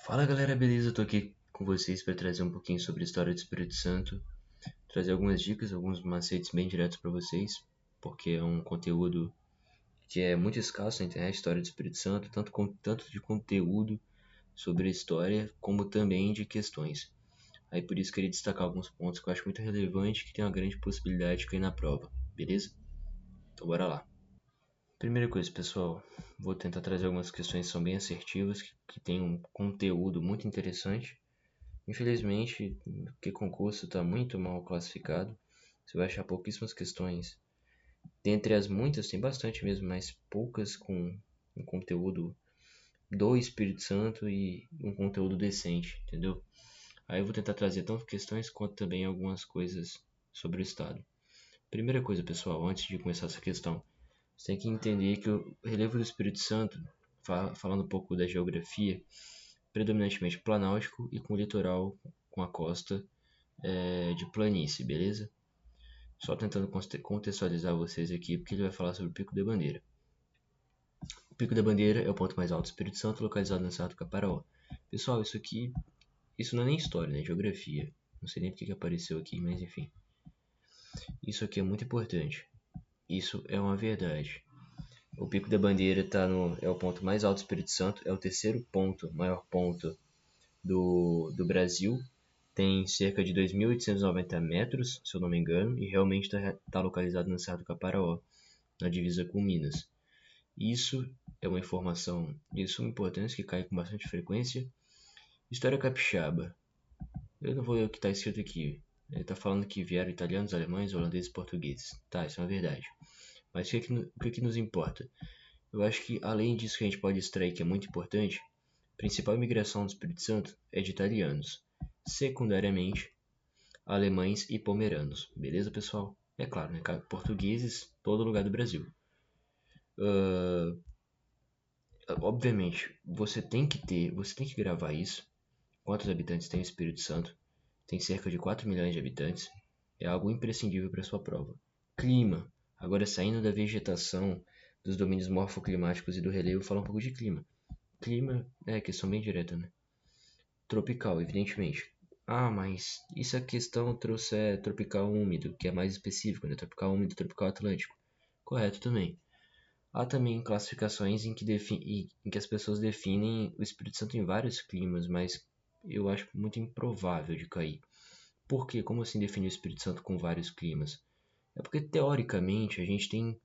Fala galera, beleza? Eu tô aqui com vocês para trazer um pouquinho sobre a história do Espírito Santo, trazer algumas dicas, alguns macetes bem diretos para vocês, porque é um conteúdo que é muito escasso na internet, história do Espírito Santo, tanto de conteúdo sobre a história, como também de questões. Aí por isso queria destacar alguns pontos que eu acho muito relevante, que tem uma grande possibilidade de cair na prova, beleza? Então bora lá. Primeira coisa, pessoal, vou tentar trazer algumas questões que são bem assertivas, que tem um conteúdo muito interessante. Infelizmente, porque concurso está muito mal classificado, você vai achar pouquíssimas questões. Dentre as muitas, tem bastante mesmo, mas poucas com um conteúdo do Espírito Santo e um conteúdo decente, entendeu? Aí eu vou tentar trazer tanto questões quanto também algumas coisas sobre o Estado. Primeira coisa, pessoal, antes de começar essa questão, você tem que entender que o relevo do Espírito Santo, falando um pouco da geografia, predominantemente planáltico e com litoral com a costa de planície, beleza? Só tentando contextualizar vocês aqui, porque ele vai falar sobre o Pico da Bandeira. O Pico da Bandeira é o ponto mais alto do Espírito Santo, localizado na Serra do Caparaó. Pessoal, isso não é nem história, né? É geografia. Não sei nem porque que apareceu aqui, mas enfim. Isso aqui é muito importante. Isso é uma verdade. O Pico da Bandeira é o ponto mais alto do Espírito Santo, é o terceiro maior ponto do Brasil. Tem cerca de 2.890 metros, se eu não me engano, e realmente está localizado na Serra do Caparaó, na divisa com Minas. Isso é uma informação de suma importância que cai com bastante frequência. História capixaba. Eu não vou ler o que está escrito aqui. Ele está falando que vieram italianos, alemães, holandeses e portugueses. Tá, isso é uma verdade. Mas o que nos importa? Eu acho que além disso que a gente pode extrair, que é muito importante, a principal imigração do Espírito Santo é de italianos. Secundariamente, alemães e pomeranos. Beleza, pessoal? É claro, né? Portugueses, todo lugar do Brasil. Obviamente, você tem que gravar isso. Quantos habitantes tem o Espírito Santo? Tem cerca de 4 milhões de habitantes. É algo imprescindível para sua prova. Clima. Agora saindo da vegetação, dos domínios morfoclimáticos e do relevo, fala um pouco de clima. Clima é questão bem direta, né? Tropical, evidentemente. Ah, mas e se a questão trouxer tropical úmido, que é mais específico, né? Tropical úmido, tropical atlântico. Correto também. Há também classificações em que as pessoas definem o Espírito Santo em vários climas, mas eu acho muito improvável de cair. Por quê? Como assim definir o Espírito Santo com vários climas? É porque, teoricamente, a gente tem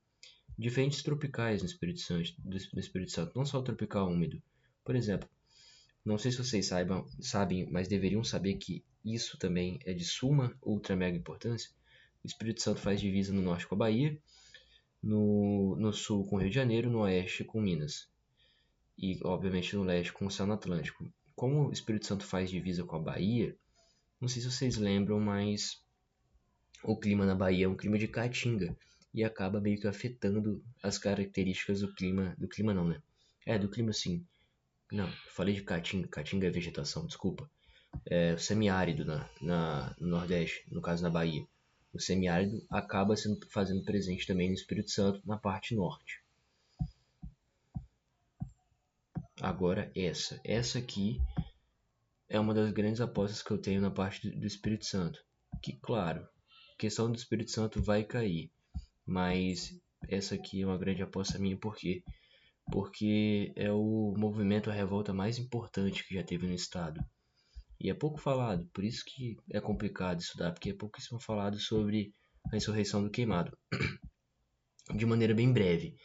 diferentes tropicais no Espírito Santo, não só o tropical úmido. Por exemplo, não sei se vocês sabem, mas deveriam saber que isso também é de suma ultra mega importância. O Espírito Santo faz divisa no norte com a Bahia, no sul com o Rio de Janeiro, no oeste com Minas e, obviamente, no leste com o Oceano Atlântico. Como o Espírito Santo faz divisa com a Bahia, não sei se vocês lembram, mas o clima na Bahia é um clima de caatinga e acaba meio que afetando as características do clima não, né? Do clima sim. Não, falei de caatinga, caatinga é vegetação, desculpa. É semiárido no Nordeste, no caso na Bahia. O semiárido acaba fazendo presente também no Espírito Santo, na parte norte. Agora essa aqui é uma das grandes apostas que eu tenho na parte do Espírito Santo. Que claro, a questão do Espírito Santo vai cair, mas essa aqui é uma grande aposta minha, por quê? Porque é o movimento, a revolta mais importante que já teve no estado. E é pouco falado, por isso que é complicado estudar, porque é pouquíssimo falado sobre a insurreição do queimado. De maneira bem breve.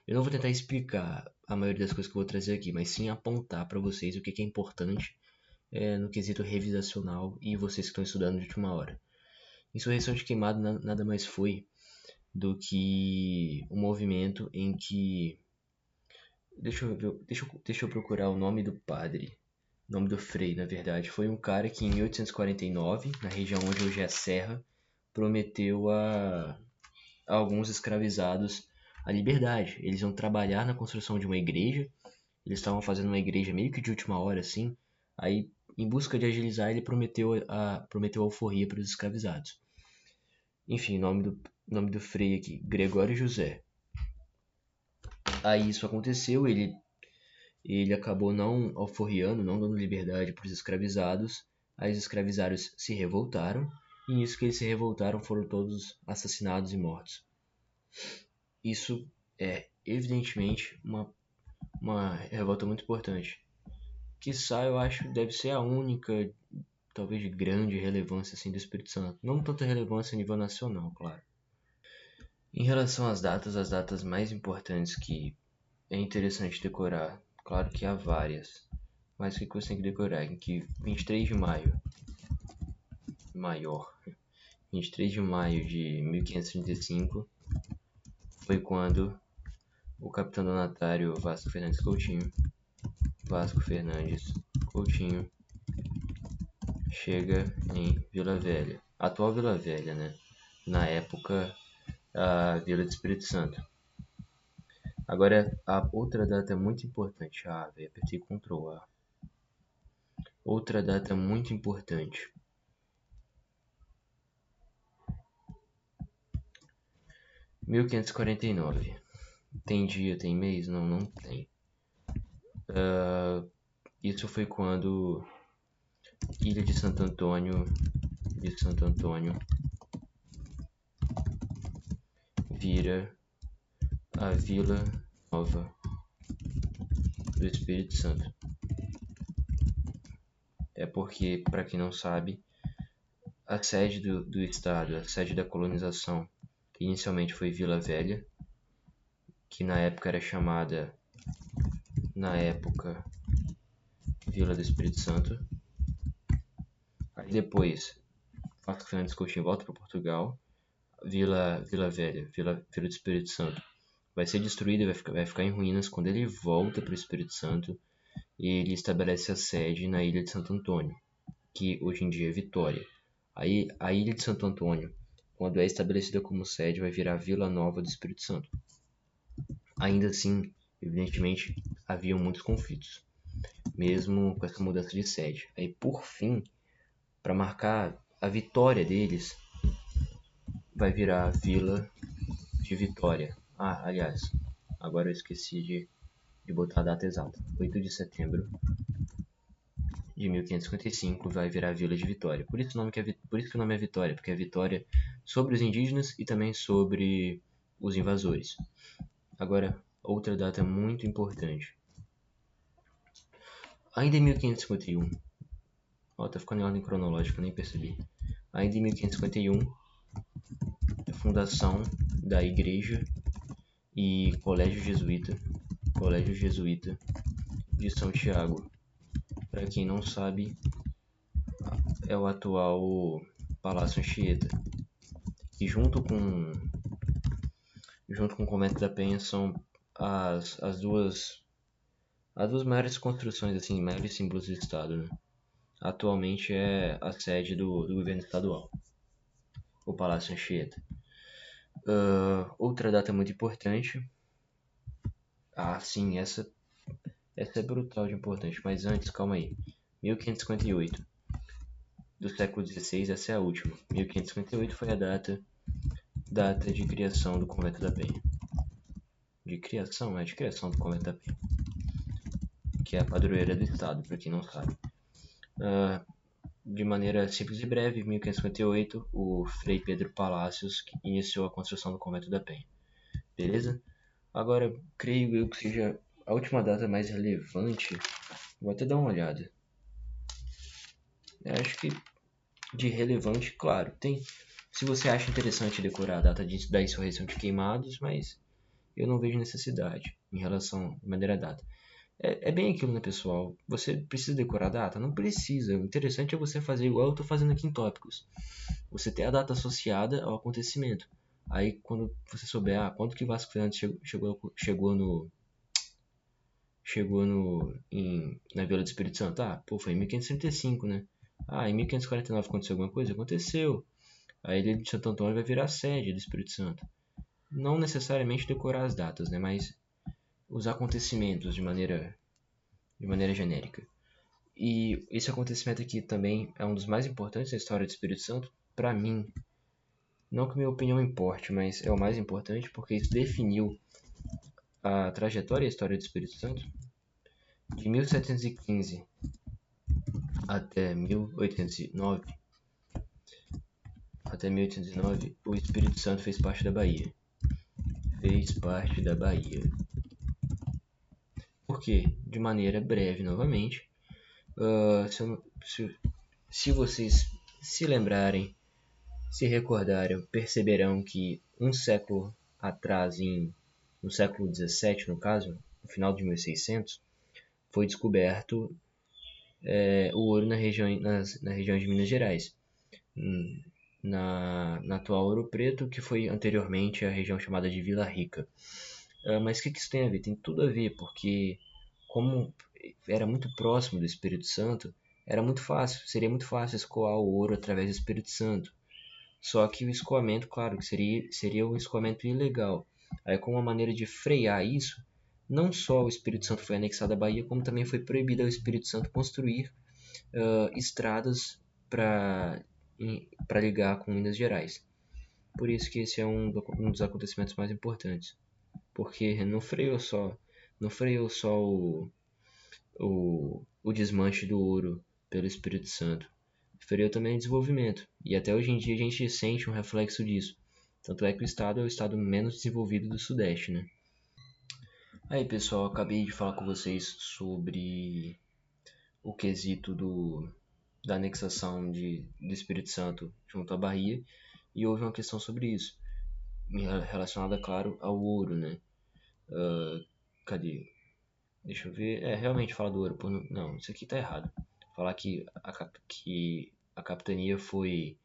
Eu não vou tentar explicar a maioria das coisas que eu vou trazer aqui, mas sim apontar para vocês o que é importante no quesito revisacional e vocês que estão estudando de última hora. Insurreição de Queimado nada mais foi do que um movimento em que... Deixa eu procurar o nome do padre. O nome do Frei, na verdade. Foi um cara que em 1849, na região onde hoje é a Serra, prometeu a alguns escravizados a liberdade. Eles iam trabalhar na construção de uma igreja. Eles estavam fazendo uma igreja meio que de última hora, assim. Aí, em busca de agilizar, ele prometeu alforria para os escravizados. Enfim, nome do Frei aqui, Gregório José. Aí isso aconteceu, ele e ele acabou não alforriando, não dando liberdade para os escravizados. Aí os escravizados se revoltaram, e nisso que eles se revoltaram foram todos assassinados e mortos. Isso é evidentemente uma revolta muito importante. Quiçá eu acho que deve ser a única, talvez de grande relevância assim, do Espírito Santo. Não tanta relevância a nível nacional, claro. Em relação às datas, as datas mais importantes que é interessante decorar, claro que há várias, mas o que você tem que decorar? Em que 23 de maio, 23 de maio de 1535, foi quando o capitão donatário Vasco Fernandes Coutinho chega em Vila Velha, atual Vila Velha, né? Na época, a Vila do Espírito Santo. Agora, a outra data muito importante. Apertei Ctrl A. Outra data muito importante. 1549. Tem dia, tem mês? Não, não tem. Isso foi quando Ilha de Santo Antônio vira a Vila Nova do Espírito Santo. É porque, para quem não sabe, a sede do estado, a sede da colonização, que inicialmente foi Vila Velha, que na época era chamada, Vila do Espírito Santo. Aí depois, Vasco Fernandes Coutinho volta para Portugal, Vila Velha, Vila do Espírito Santo, vai ser destruída, vai ficar em ruínas quando ele volta para o Espírito Santo e ele estabelece a sede na Ilha de Santo Antônio, que hoje em dia é Vitória. Aí a Ilha de Santo Antônio, quando é estabelecida como sede, vai virar Vila Nova do Espírito Santo. Ainda assim, evidentemente, haviam muitos conflitos, mesmo com essa mudança de sede. Aí, por fim, para marcar a vitória deles, vai virar Vila de Vitória. Aliás, agora eu esqueci de botar a data exata. 8 de setembro de 1555 vai virar Vila de Vitória. Por isso que o nome é Vitória, porque é vitória sobre os indígenas e também sobre os invasores. Agora, outra data muito importante. Ainda em 1551, tá ficando em ordem cronológica, nem percebi. Ainda em 1551, a fundação da igreja e Colégio Jesuíta de São Tiago. Para quem não sabe, é o atual Palácio Anchieta. E junto com o Convento da Penha são as duas maiores construções, assim, maiores símbolos do Estado, né? Atualmente é a sede do governo estadual, o Palácio Anchieta. Outra data muito importante. Sim, essa é brutal de importante, mas antes, calma aí. 1558. Do século XVI, essa é a última. 1558 foi a data de criação do Convento da Penha. De criação do Convento da Penha, que é a padroeira do Estado, para quem não sabe. De maneira simples e breve, em 1558, o Frei Pedro Palácios iniciou a construção do Convento da Penha. Beleza? Agora, creio eu que seja a última data mais relevante. Vou até dar uma olhada. Eu acho que de relevante, claro, tem. Se você acha interessante decorar a data da insurreição de Queimados, mas eu não vejo necessidade em relação de maneira data. É bem aquilo, né, pessoal? Você precisa decorar a data? Não precisa. O interessante é você fazer igual eu estou fazendo aqui em tópicos. Você ter a data associada ao acontecimento. Aí, quando você souber, quando que Vasco Fernandes na Vila do Espírito Santo? Foi em 1535, né? Em 1549 aconteceu alguma coisa? Aconteceu. A Ilha de Santo Antônio vai virar sede do Espírito Santo. Não necessariamente decorar as datas, né? Mas os acontecimentos de maneira genérica. E esse acontecimento aqui também é um dos mais importantes da história do Espírito Santo, para mim. Não que minha opinião importe, mas é o mais importante porque isso definiu a trajetória e a história do Espírito Santo. De 1715 até 1809, o Espírito Santo fez parte da Bahia. Por quê? De maneira breve, novamente. Se vocês se lembrarem, se recordarem, perceberão que um século atrás, no século XVII, no caso, no final de 1600, foi descoberto o ouro na região de Minas Gerais, na atual Ouro Preto, que foi anteriormente a região chamada de Vila Rica. Mas o que isso tem a ver? Tem tudo a ver, porque como era muito próximo do Espírito Santo, seria muito fácil escoar o ouro através do Espírito Santo. Só que o escoamento, claro, que seria um escoamento ilegal. Aí, como uma maneira de frear isso, não só o Espírito Santo foi anexado à Bahia, como também foi proibido ao Espírito Santo construir estradas para ligar com Minas Gerais. Por isso que esse é um dos acontecimentos mais importantes, porque não freou só o desmanche do ouro pelo Espírito Santo, freou também o desenvolvimento, e até hoje em dia a gente sente um reflexo disso. Tanto é que o estado é o estado menos desenvolvido do Sudeste, né? Aí, pessoal, acabei de falar com vocês sobre o quesito da anexação do Espírito Santo junto à Bahia, e houve uma questão sobre isso, relacionada, claro, ao ouro, né? Cadê? Deixa eu ver. Realmente fala do ouro. Não, isso aqui tá errado. Falar que a capitania foi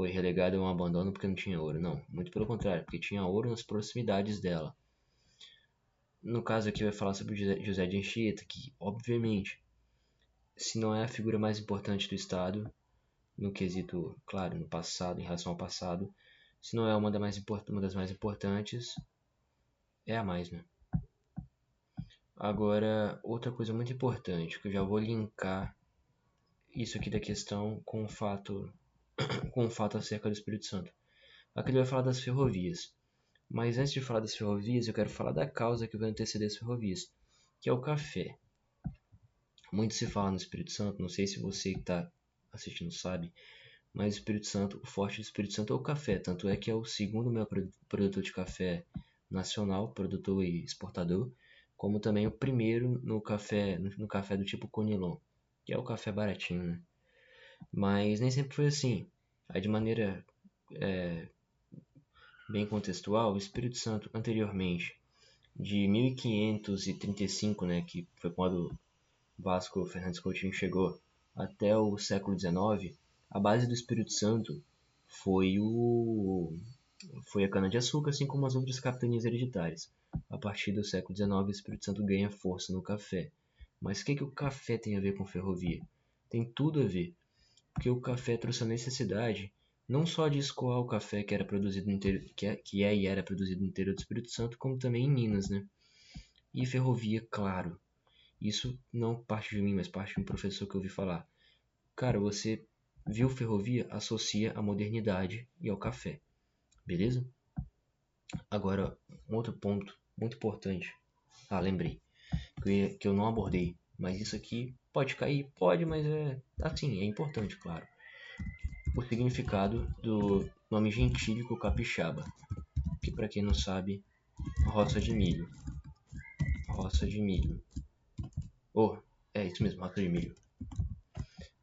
relegada a um abandono porque não tinha ouro. Não, muito pelo contrário, porque tinha ouro nas proximidades dela. No caso aqui vai falar sobre José de Anchieta, que obviamente, se não é a figura mais importante do Estado, no quesito, claro, no passado, em relação ao passado, se não é uma das mais importantes, é a mais, né? Agora, outra coisa muito importante, que eu já vou linkar isso aqui da questão com o fato acerca do Espírito Santo. Aqui ele vai falar das ferrovias. Mas antes de falar das ferrovias, eu quero falar da causa que vai anteceder as ferrovias, que é o café. Muito se fala no Espírito Santo, não sei se você que está assistindo sabe, mas o Espírito Santo, o forte do Espírito Santo é o café, tanto é que é o segundo maior produtor de café nacional, produtor e exportador, como também o primeiro no café do tipo Conilon, que é o café baratinho, né? Mas nem sempre foi assim. Aí, de maneira bem contextual, o Espírito Santo anteriormente, de 1535, né, que foi quando Vasco Fernandes Coutinho chegou, até o século XIX, a base do Espírito Santo foi foi a cana-de-açúcar, assim como as outras capitanias hereditárias. A partir do século XIX, o Espírito Santo ganha força no café. Mas o que o café tem a ver com ferrovia? Tem tudo a ver, porque o café trouxe a necessidade não só de escoar o café que era produzido no interior, e era produzido no interior do Espírito Santo, como também em Minas, né? E ferrovia, claro. Isso não parte de mim, mas parte de um professor que eu ouvi falar. Cara, você viu ferrovia, associa à modernidade e ao café, beleza? Agora, um outro ponto muito importante. Lembrei, que eu não abordei, mas isso aqui pode cair? Pode, mas é assim, é importante, claro. O significado do nome gentílico capixaba, que para quem não sabe, roça de milho. Roça de milho. É isso mesmo, roça de milho.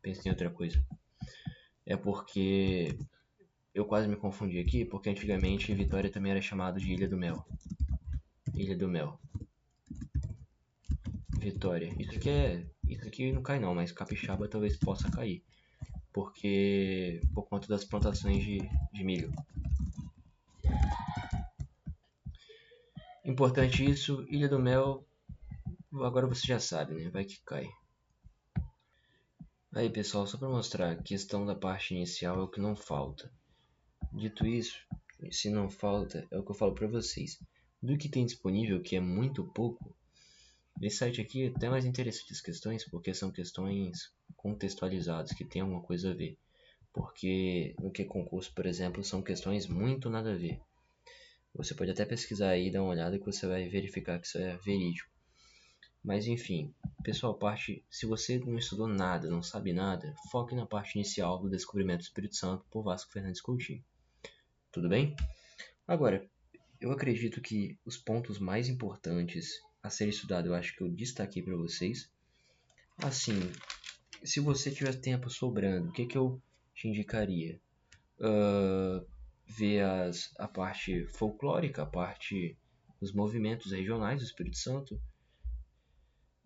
Pensei em outra coisa. É porque eu quase me confundi aqui, porque antigamente Vitória também era chamado de Ilha do Mel. Ilha do Mel. Vitória. Isso aqui não cai não, mas capixaba talvez possa cair. Porque por conta das plantações de milho. Importante isso, Ilha do Mel, agora você já sabe, né? Vai que cai. Aí pessoal, só para mostrar, a questão da parte inicial é o que não falta. Dito isso, se não falta, é o que eu falo para vocês. Do que tem disponível, que é muito pouco, nesse site aqui é até mais interessante as questões, porque são questões contextualizadas, que tem alguma coisa a ver. Porque no que concurso, por exemplo, são questões muito nada a ver. Você pode até pesquisar aí, dar uma olhada que você vai verificar que isso é verídico. Mas enfim, pessoal, se você não estudou nada, não sabe nada, foque na parte inicial do descobrimento do Espírito Santo por Vasco Fernandes Coutinho. Tudo bem? Agora, eu acredito que os pontos mais importantes a ser estudado, eu acho que eu destaquei para vocês. Assim, se você tiver tempo sobrando, o que eu te indicaria? Ver a parte folclórica, a parte dos movimentos regionais do Espírito Santo.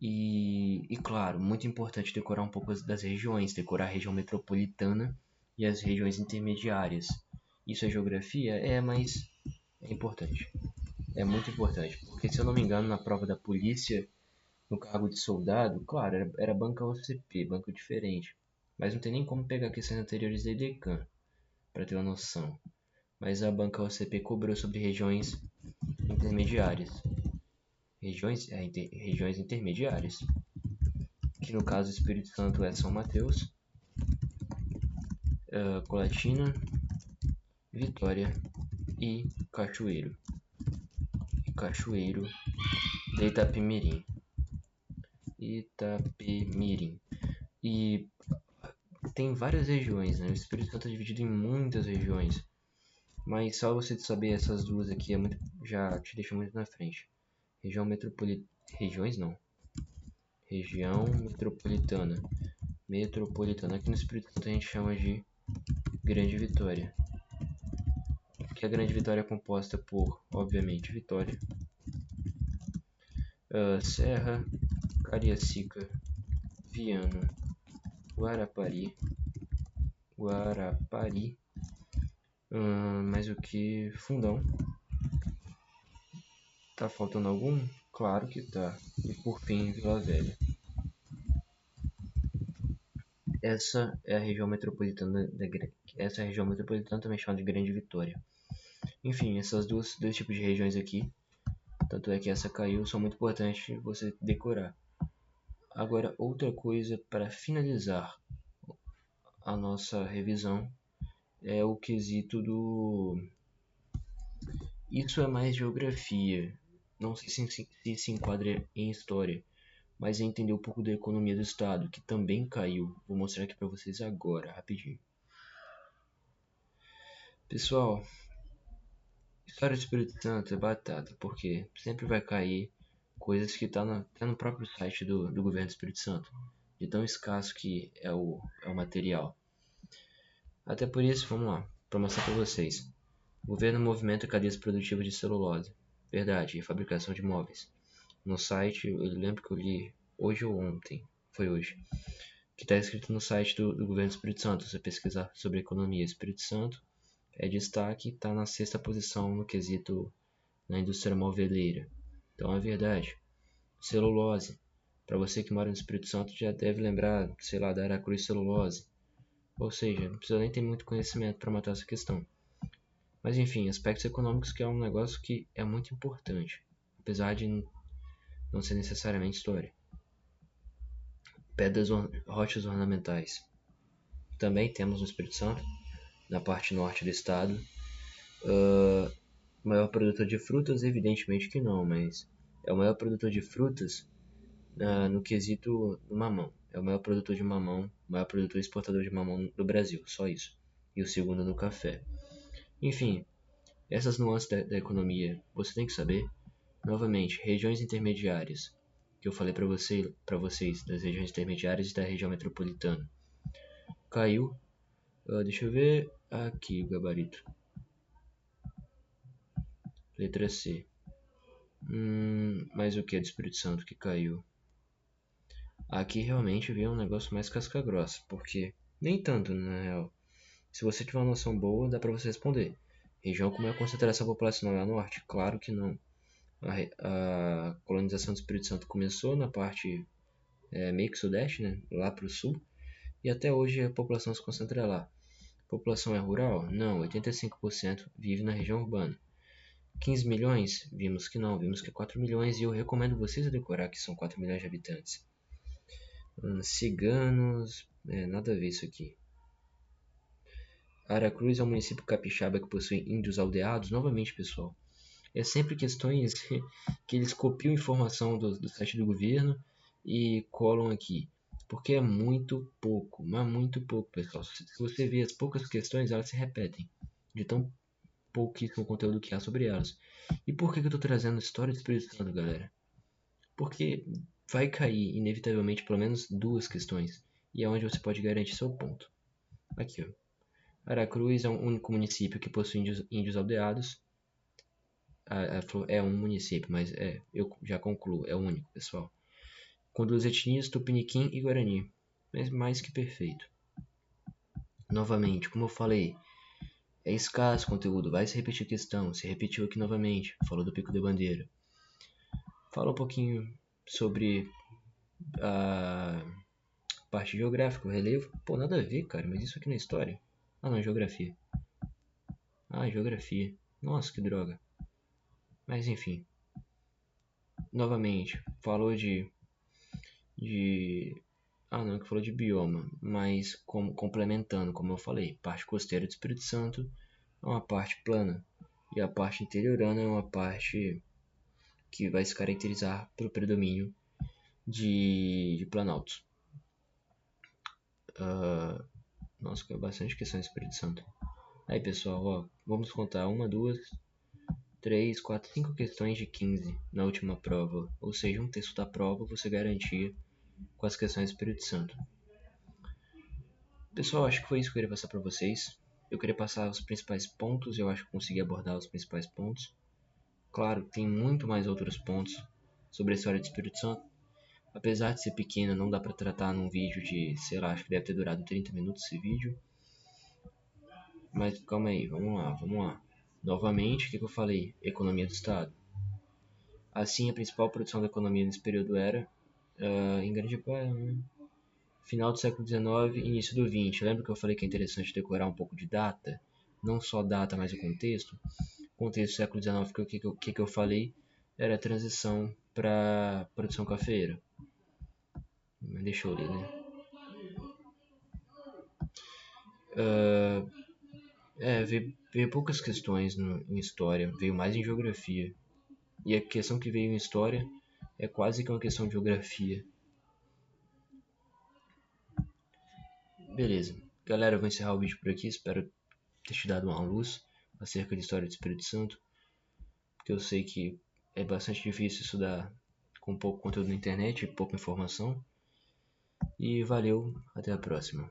E claro, muito importante decorar um pouco das regiões, decorar a região metropolitana e as regiões intermediárias. Isso é geografia? Mas é importante. É muito importante, porque se eu não me engano, na prova da polícia, no cargo de soldado, claro, era banca OCP, banco diferente. Mas não tem nem como pegar questões anteriores da IDECAN, para ter uma noção. Mas a banca OCP cobrou sobre regiões intermediárias. Regiões intermediárias. Que no caso do Espírito Santo é São Mateus, Colatina, Vitória e Cachoeiro. De Itapemirim. E tem várias regiões, né? O Espírito Santo é dividido em muitas regiões. Mas só você saber essas duas aqui já te deixa muito na frente. Região metropolitana. Regiões não. Região metropolitana. Aqui no Espírito Santo a gente chama de Grande Vitória. Que a Grande Vitória é composta por, obviamente, Vitória, Serra, Cariacica, Viana, Guarapari, mais o que? Fundão. Tá faltando algum? Claro que tá. E por fim, Vila Velha. Essa é a região metropolitana essa é a região metropolitana também chamada de Grande Vitória. Enfim, dois tipos de regiões aqui, tanto é que essa caiu, são muito importantes você decorar. Agora, outra coisa para finalizar a nossa revisão é o quesito do... Isso é mais geografia, não sei se enquadra em história, mas é entender um pouco da economia do estado, que também caiu. Vou mostrar aqui para vocês agora, rapidinho. Pessoal, história do Espírito Santo é batata, porque sempre vai cair coisas que tá no próprio site do governo do Espírito Santo, de tão escasso que é o material. Até por isso, vamos lá, para mostrar para vocês. O governo movimenta cadeias produtivas de celulose. Verdade, e fabricação de móveis. No site, eu lembro que eu li hoje ou ontem, foi hoje, que está escrito no site do governo do Espírito Santo. Se você pesquisar sobre economia Espírito Santo, é destaque, está na 6ª posição no quesito na indústria moveleira. Então é verdade. Celulose. Para você que mora no Espírito Santo já deve lembrar, sei lá, da Aracruz Celulose. Ou seja, não precisa nem ter muito conhecimento para matar essa questão. Mas enfim, aspectos econômicos que é um negócio que é muito importante, apesar de não ser necessariamente história. Rochas ornamentais. Também temos no Espírito Santo, na parte norte do estado. O maior produtor de frutas, evidentemente que não, mas é o maior produtor de frutas no quesito do mamão. É o maior produtor de mamão, o maior produtor e exportador de mamão do Brasil, só isso. E o segundo no café. Enfim, essas nuances da economia você tem que saber. Novamente, regiões intermediárias, que eu falei para vocês, das regiões intermediárias e da região metropolitana. Caiu. Deixa eu ver aqui o gabarito. Letra C. Mas o que é do Espírito Santo que caiu? Aqui realmente veio um negócio mais casca grossa, porque nem tanto, na real. Se você tiver uma noção boa, dá para você responder. Região com maior concentração populacional é a norte? Claro que não. A colonização do Espírito Santo começou na parte meio que sudeste, né? Lá para o sul, e até hoje a população se concentra lá. A população é rural? Não, 85% vive na região urbana. 15 milhões? Vimos que não, vimos que é 4 milhões e eu recomendo vocês a decorar que são 4 milhões de habitantes. Ciganos, nada a ver isso aqui. Aracruz é um município capixaba que possui índios aldeados. Novamente, pessoal, É sempre questões que eles copiam informação do site do governo e colam aqui. Porque é muito pouco, mas muito pouco, pessoal. Se você vê as poucas questões, elas se repetem. De tão pouquíssimo conteúdo que há sobre elas. E por que eu estou trazendo história do Espírito Santo, galera? Porque vai cair, inevitavelmente, pelo menos duas questões. E é onde você pode garantir seu ponto. Aqui, ó. Aracruz é o único município que possui índios aldeados. É um município, mas eu já concluo, é o único, pessoal. Com duas etnias, Tupiniquim e Guarani. Mas mais que perfeito. Novamente, como eu falei, é escasso conteúdo, vai se repetir questão, se repetiu aqui novamente, falou do Pico da Bandeira. Fala um pouquinho sobre a parte geográfica, o relevo. Pô, nada a ver, cara, mas isso aqui na história. Ah, não, geografia. Ah, geografia. Nossa, que droga. Mas enfim. Novamente, falou de... Ah, não, que falou de bioma, mas complementando, como eu falei, parte costeira do Espírito Santo é uma parte plana e a parte interiorana é uma parte que vai se caracterizar pelo predomínio de planaltos. Nossa, é bastante questão do Espírito Santo. Aí, pessoal, ó, vamos contar 1, 2, 3, 4, 5 questões de 15 na última prova. Ou seja, um terço da prova você garantia com as questões do Espírito Santo. Pessoal, acho que foi isso que eu queria passar para vocês. Eu queria passar os principais pontos, eu acho que consegui abordar os principais pontos. Claro, tem muito mais outros pontos sobre a história do Espírito Santo. Apesar de ser pequeno, não dá para tratar num vídeo de, sei lá, acho que deve ter durado 30 minutos esse vídeo. Mas calma aí, vamos lá. Novamente, o que eu falei? Economia do Estado. Assim, a principal produção da economia nesse período era, em grande parte, final do século XIX, início do XX. Lembra que eu falei que é interessante decorar um pouco de data? Não só data, mas o contexto. O contexto do século XIX, o que eu falei? Era a transição para produção cafeeira. Mas deixa eu ler, né? Veio poucas questões em história, veio mais em geografia. E a questão que veio em história é quase que uma questão de geografia. Beleza. Galera, eu vou encerrar o vídeo por aqui. Espero ter te dado uma luz acerca da história do Espírito Santo. Porque eu sei que é bastante difícil estudar com pouco conteúdo na internet e pouca informação. E valeu, até a próxima.